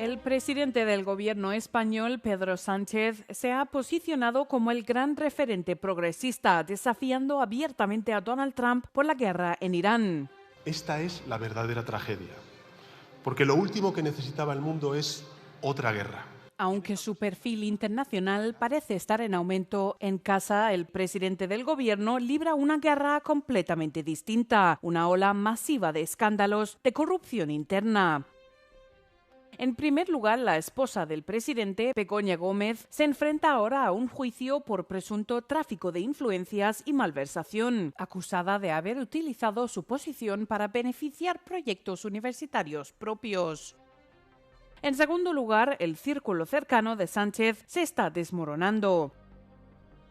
El presidente del gobierno español, Pedro Sánchez, se ha posicionado como el gran referente progresista, desafiando abiertamente a Donald Trump por la guerra en Irán. Esta es la verdadera tragedia, porque lo último que necesitaba el mundo es otra guerra. Aunque su perfil internacional parece estar en aumento, en casa el presidente del gobierno libra una guerra completamente distinta, una ola masiva de escándalos de corrupción interna. En primer lugar, la esposa del presidente, Begoña Gómez, se enfrenta ahora a un juicio por presunto tráfico de influencias y malversación, acusada de haber utilizado su posición para beneficiar proyectos universitarios propios. En segundo lugar, el círculo cercano de Sánchez se está desmoronando.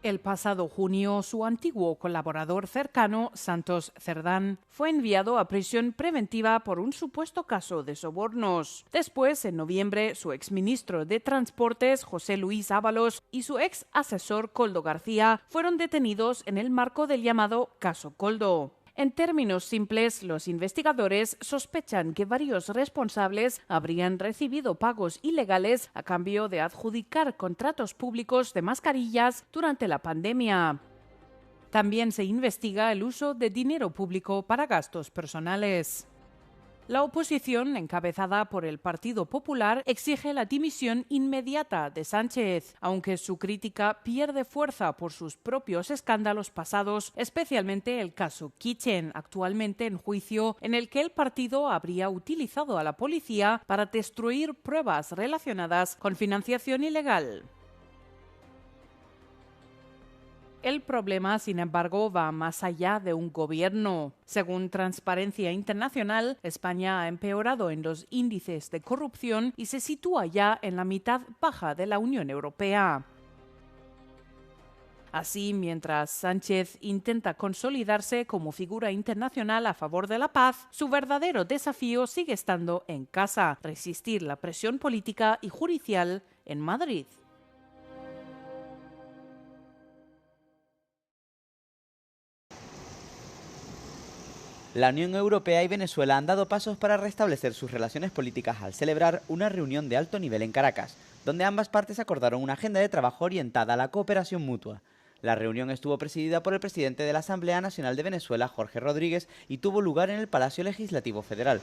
El pasado junio, su antiguo colaborador cercano, Santos Cerdán, fue enviado a prisión preventiva por un supuesto caso de sobornos. Después, en noviembre, su exministro de Transportes, José Luis Ábalos, y su ex asesor, Koldo García, fueron detenidos en el marco del llamado Caso Koldo. En términos simples, los investigadores sospechan que varios responsables habrían recibido pagos ilegales a cambio de adjudicar contratos públicos de mascarillas durante la pandemia. También se investiga el uso de dinero público para gastos personales. La oposición, encabezada por el Partido Popular, exige la dimisión inmediata de Sánchez, aunque su crítica pierde fuerza por sus propios escándalos pasados, especialmente el caso Kitchen, actualmente en juicio, en el que el partido habría utilizado a la policía para destruir pruebas relacionadas con financiación ilegal. El problema, sin embargo, va más allá de un gobierno. Según Transparencia Internacional, España ha empeorado en los índices de corrupción y se sitúa ya en la mitad baja de la Unión Europea. Así, mientras Sánchez intenta consolidarse como figura internacional a favor de la paz, su verdadero desafío sigue estando en casa: resistir la presión política y judicial en Madrid. La Unión Europea y Venezuela han dado pasos para restablecer sus relaciones políticas al celebrar una reunión de alto nivel en Caracas, donde ambas partes acordaron una agenda de trabajo orientada a la cooperación mutua. La reunión estuvo presidida por el presidente de la Asamblea Nacional de Venezuela, Jorge Rodríguez, y tuvo lugar en el Palacio Legislativo Federal.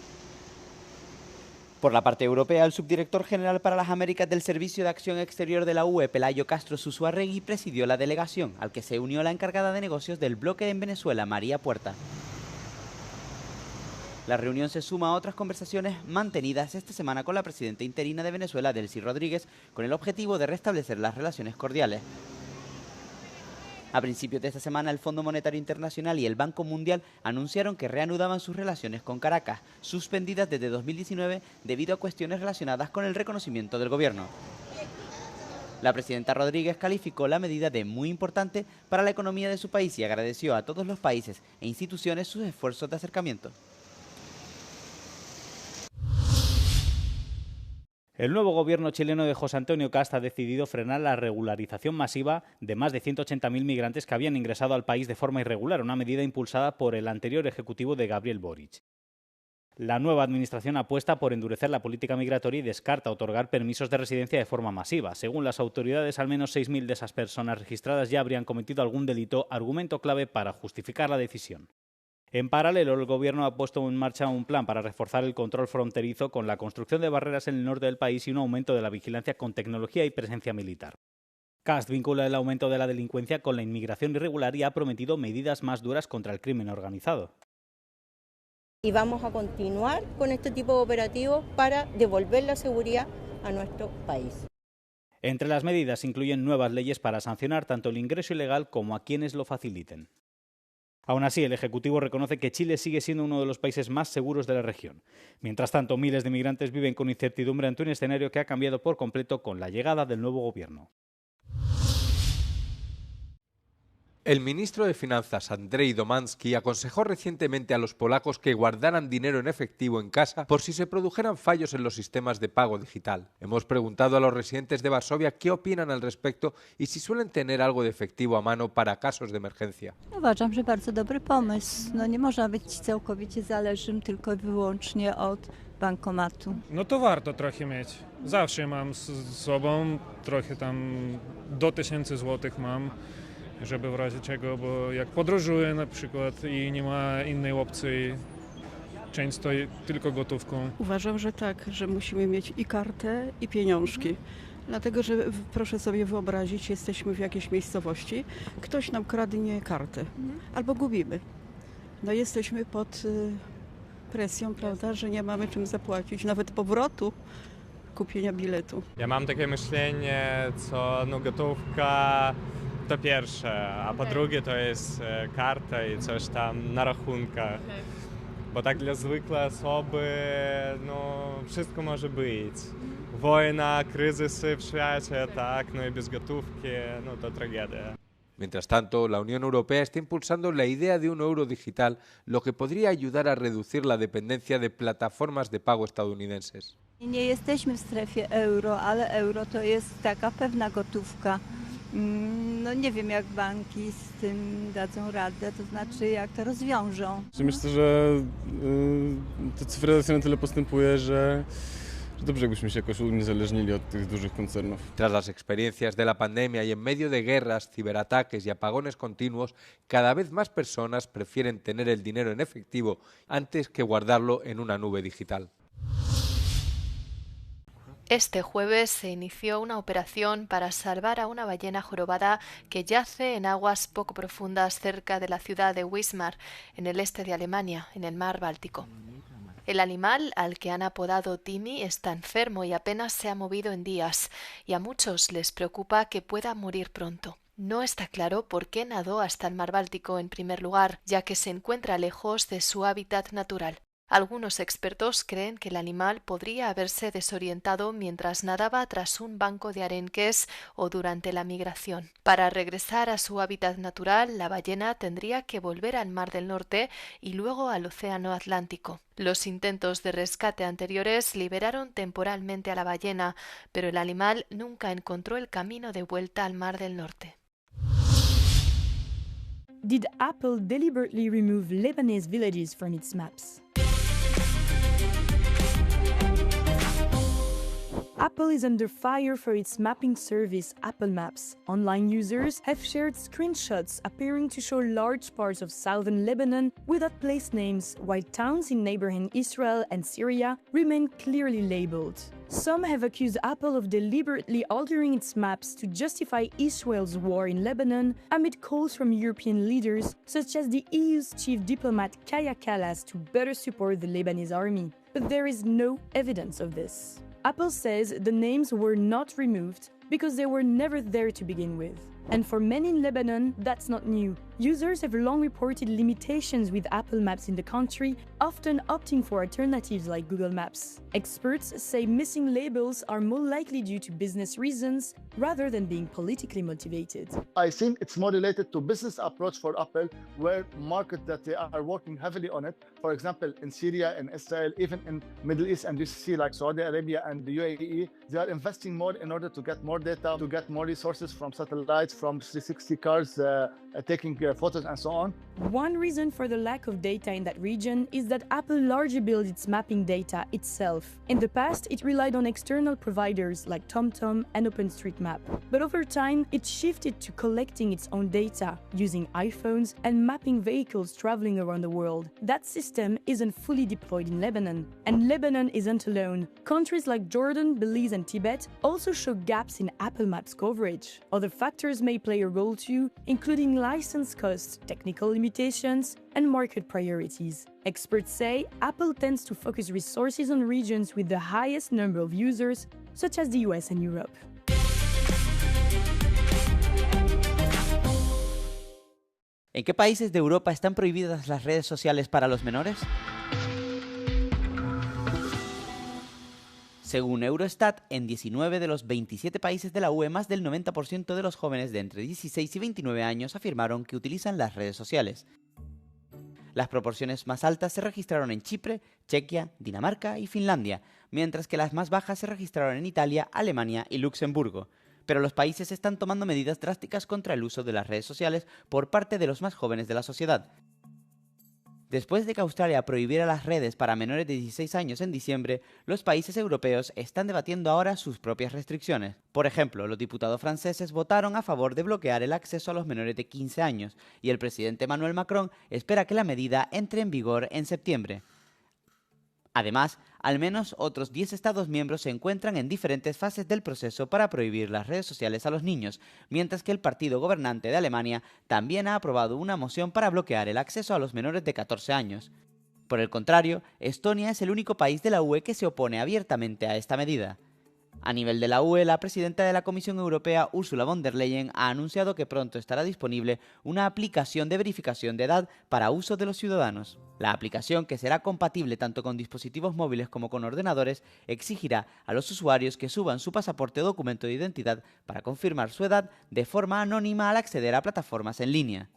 Por la parte europea, el subdirector general para las Américas del Servicio de Acción Exterior de la UE, Pelayo Castro Zuzuarregui, presidió la delegación, al que se unió la encargada de negocios del bloque en Venezuela, María Puerta. La reunión se suma a otras conversaciones mantenidas esta semana con la presidenta interina de Venezuela, Delcy Rodríguez, con el objetivo de restablecer las relaciones cordiales. A principios de esta semana, el Fondo Monetario Internacional y el Banco Mundial anunciaron que reanudaban sus relaciones con Caracas, suspendidas desde 2019 debido a cuestiones relacionadas con el reconocimiento del gobierno. La presidenta Rodríguez calificó la medida de muy importante para la economía de su país y agradeció a todos los países e instituciones sus esfuerzos de acercamiento. El nuevo gobierno chileno de José Antonio Kast ha decidido frenar la regularización masiva de más de 180.000 migrantes que habían ingresado al país de forma irregular, una medida impulsada por el anterior ejecutivo de Gabriel Boric. La nueva administración apuesta por endurecer la política migratoria y descarta otorgar permisos de residencia de forma masiva. Según las autoridades, al menos 6.000 de esas personas registradas ya habrían cometido algún delito, argumento clave para justificar la decisión. En paralelo, el gobierno ha puesto en marcha un plan para reforzar el control fronterizo con la construcción de barreras en el norte del país y un aumento de la vigilancia con tecnología y presencia militar. Kast vincula el aumento de la delincuencia con la inmigración irregular y ha prometido medidas más duras contra el crimen organizado. Y vamos a continuar con este tipo de operativos para devolver la seguridad a nuestro país. Entre las medidas incluyen nuevas leyes para sancionar tanto el ingreso ilegal como a quienes lo faciliten. Aún así, el Ejecutivo reconoce que Chile sigue siendo uno de los países más seguros de la región. Mientras tanto, miles de migrantes viven con incertidumbre ante un escenario que ha cambiado por completo con la llegada del nuevo gobierno. El ministro de Finanzas, Andrzej Domanski, aconsejó recientemente a los polacos que guardaran dinero en efectivo en casa por si se produjeran fallos en los sistemas de pago digital. Hemos preguntado a los residentes de Varsovia qué opinan al respecto y si suelen tener algo de efectivo a mano para casos de emergencia. Uważam, że bardzo dobry pomysł. Nie można być całkowicie zależnym tylko i wyłącznie od bankomatu. No to warto trochę mieć. Zawsze mam z sobą trochę tam do 1000 złotych mam, żeby w razie czego, bo jak podróżuję na przykład i nie ma innej opcji, często tylko gotówką. Uważam, że tak, że musimy mieć i kartę, i pieniążki. Dlatego, że proszę sobie wyobrazić, jesteśmy w jakiejś miejscowości, ktoś nam kradnie kartę albo gubimy. No jesteśmy pod presją, prawda, że nie mamy czym zapłacić, nawet powrotu kupienia biletu. Ja mam takie myślenie, co gotówka to pierwsze, a po drugie to jest karta i coś tam na rachunkach. Bo tak dla zwykłej osoby, wszystko może być. Wojna, kryzysy w świecie, tak, i bez gotówki, to tragedia. Mientras tanto, la Unión Europea está impulsando la idea de un euro digital, lo que podría ayudar a reducir la dependencia de plataformas de pago estadounidenses. Nie jesteśmy w strefie euro, ale euro to jest taka pewna gotówka. Nie wiem, jak banki z tym dadzą radę, to znaczy jak to rozwiążą. Myślę, że ta cyfryzacja na tyle postępuje, że dobrze jakbyśmy się jakoś uniezależnili od tych dużych koncernów. Tras las experiencias de la pandemia y en medio de guerras, ciberataques y apagones continuos, cada vez más personas prefieren tener el dinero en efectivo antes que guardarlo en una nube digital. Este jueves se inició una operación para salvar a una ballena jorobada que yace en aguas poco profundas cerca de la ciudad de Wismar, en el este de Alemania, en el mar Báltico. El animal, al que han apodado Timmy, está enfermo y apenas se ha movido en días, y a muchos les preocupa que pueda morir pronto. No está claro por qué nadó hasta el mar Báltico en primer lugar, ya que se encuentra lejos de su hábitat natural. Algunos expertos creen que el animal podría haberse desorientado mientras nadaba tras un banco de arenques o durante la migración. Para regresar a su hábitat natural, la ballena tendría que volver al Mar del Norte y luego al Océano Atlántico. Los intentos de rescate anteriores liberaron temporalmente a la ballena, pero el animal nunca encontró el camino de vuelta al Mar del Norte. Did Apple deliberately remove Lebanese villages from its maps? Apple is under fire for its mapping service, Apple Maps. Online users have shared screenshots appearing to show large parts of southern Lebanon without place names, while towns in neighboring Israel and Syria remain clearly labeled. Some have accused Apple of deliberately altering its maps to justify Israel's war in Lebanon amid calls from European leaders, such as the EU's chief diplomat Kaja Kallas, to better support the Lebanese army. But there is no evidence of this. Apple says the names were not removed because they were never there to begin with. And for many in Lebanon, that's not new. Users have long reported limitations with Apple Maps in the country, often opting for alternatives like Google Maps. Experts say missing labels are more likely due to business reasons rather than being politically motivated. I think it's more related to business approach for Apple, where markets that they are working heavily on it. For example, in Syria and Israel, even in Middle East and GCC like Saudi Arabia and the UAE, they are investing more in order to get more data, to get more resources from satellites, from 360 cars, taking photos and so on. One reason for the lack of data in that region is that Apple largely built its mapping data itself. In the past, it relied on external providers like TomTom and OpenStreetMap. But over time, it shifted to collecting its own data, using iPhones and mapping vehicles traveling around the world. That system isn't fully deployed in Lebanon. And Lebanon isn't alone. Countries like Jordan, Belize and Tibet also show gaps in Apple Maps coverage. Other factors may play a role too, including license costs, technical limitations, and market priorities. Experts say Apple tends to focus resources on regions with the highest number of users, such as the US and Europe. ¿En qué países de Europa están prohibidas las redes sociales para los menores? Según Eurostat, en 19 de los 27 países de la UE, más del 90% de los jóvenes de entre 16 y 29 años afirmaron que utilizan las redes sociales. Las proporciones más altas se registraron en Chipre, Chequia, Dinamarca y Finlandia, mientras que las más bajas se registraron en Italia, Alemania y Luxemburgo. Pero los países están tomando medidas drásticas contra el uso de las redes sociales por parte de los más jóvenes de la sociedad. Después de que Australia prohibiera las redes para menores de 16 años en diciembre, los países europeos están debatiendo ahora sus propias restricciones. Por ejemplo, los diputados franceses votaron a favor de bloquear el acceso a los menores de 15 años, y el presidente Emmanuel Macron espera que la medida entre en vigor en septiembre. Además, al menos otros 10 Estados miembros se encuentran en diferentes fases del proceso para prohibir las redes sociales a los niños, mientras que el partido gobernante de Alemania también ha aprobado una moción para bloquear el acceso a los menores de 14 años. Por el contrario, Estonia es el único país de la UE que se opone abiertamente a esta medida. A nivel de la UE, la presidenta de la Comisión Europea, Ursula von der Leyen, ha anunciado que pronto estará disponible una aplicación de verificación de edad para uso de los ciudadanos. La aplicación, que será compatible tanto con dispositivos móviles como con ordenadores, exigirá a los usuarios que suban su pasaporte o documento de identidad para confirmar su edad de forma anónima al acceder a plataformas en línea.